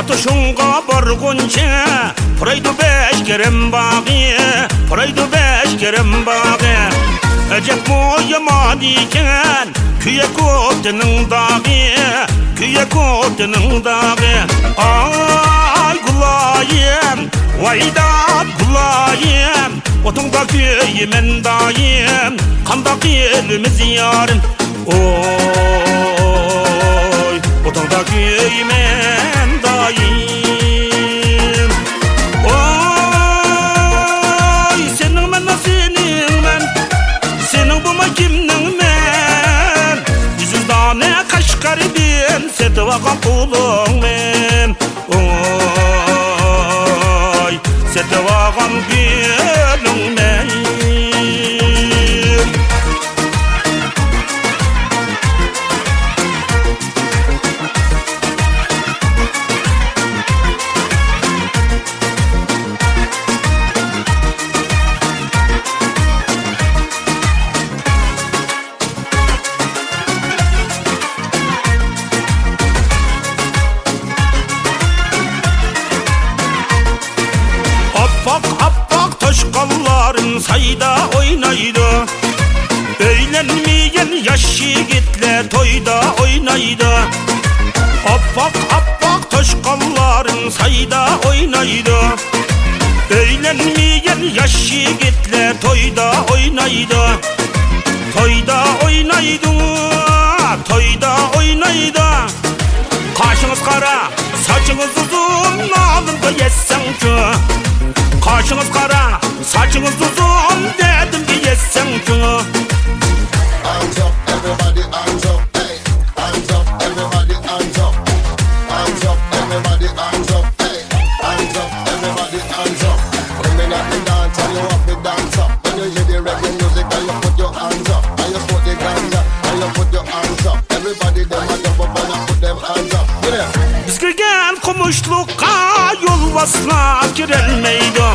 Atışınğa bargunca Pıraydı 5 kerem bağı, pıraydı 5 kerem bağı. Ecep muyaman iken küye kotinin dağı, küye kotinin dağı. Ay gulayım, vayda gulayım, otunda köyümün dayım, kandak elimiz yarım. Oy, otunda köyümün dayım. Karibim setevagan kulun men. Oy, setevagan gülün men. Appak toşkalların sayda oynaydı. Öğlenmeyen yaş yigitler toyda oynaydı. Appak toşkalların sayda oynaydı. Öğlenmeyen yaş yigitler toyda oynaydı. Toyda oynaydı, toyda oynaydı. Kaşınız kara, saçınız uzun, alın da yessen ki. Kaşınız kara, saçınız uzun, dedim ki yessen ki. Hands up, everybody, hands up, hey. Hands up, everybody, hands up. Hands up, everybody, hands up, hey. Hands up, everybody, hands up. When me not the dance, and you have to dance up. When you hear the reggae music, and you put your hands up. And you put the ganja, and you put your hands up. Everybody, them a jump up and a put them hands up. Yeah. Biz girgen kumuşlukka yol vasla girelmeydi.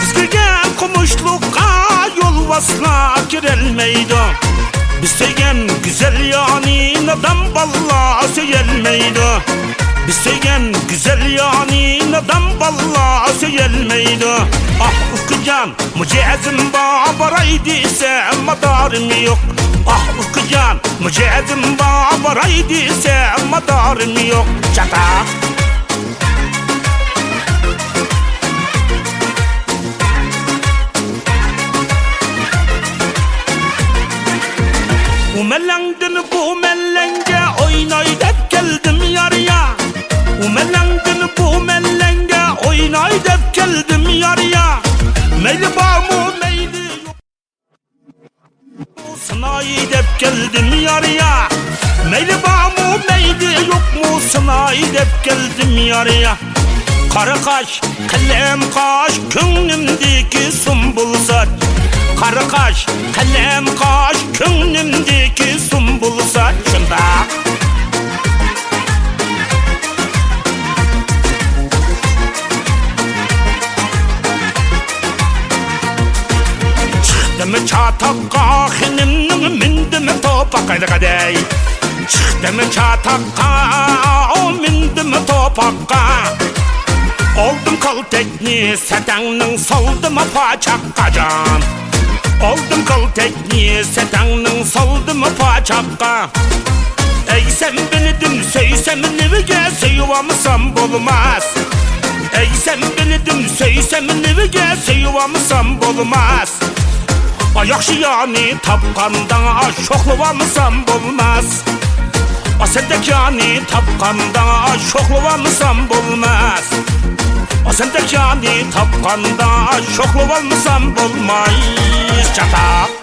Biz girgen kumuşlukka yol vasla girelmeydi. Biz sevgen güzel yani adam balla söyelmeydi. Biz sevgen güzel yani adam balla söyelmeydi. Ah ıkıcan mücezim babaraydı madarım yok. Ah ıkıcan mücezim babaraydı madarım yok. Çatak. Umelendin bu mellenge oynay dep geldim yarıya. Umelendin bu mellenge oynay dep geldim yarıya. Meyli var mı meyli yok, sınayı dep geldim yarıya. Meyli var mı meyli yok mu, sınayı dep geldim yarıya. Kara kaş, kalem kaş, könlümdeki sumbul saç. Kara kaş, kalem kaş, könlümdeki sumbul saçında. Çıktı çatakka, henimnin mindi mi topakaydı kadey. Çıktı çatakka, o mindi mi topakka. Oldum kol tekni, setanın soldum paçakka can. Oldum kol tekni, setanın soldum paçakka. Ey sen beni dün söysem nivige, suyuvamısam bulmaz. Ey sen beni dün söysem nivige, suyuvamısam bulmaz. Ayakşı yani tapkandan şokluvamısam bulmaz. O sendeki yani tapkandan şokluvamısam bulmaz. O sendeki yani tapkandan şokluvamısam bulmaz. Çatak.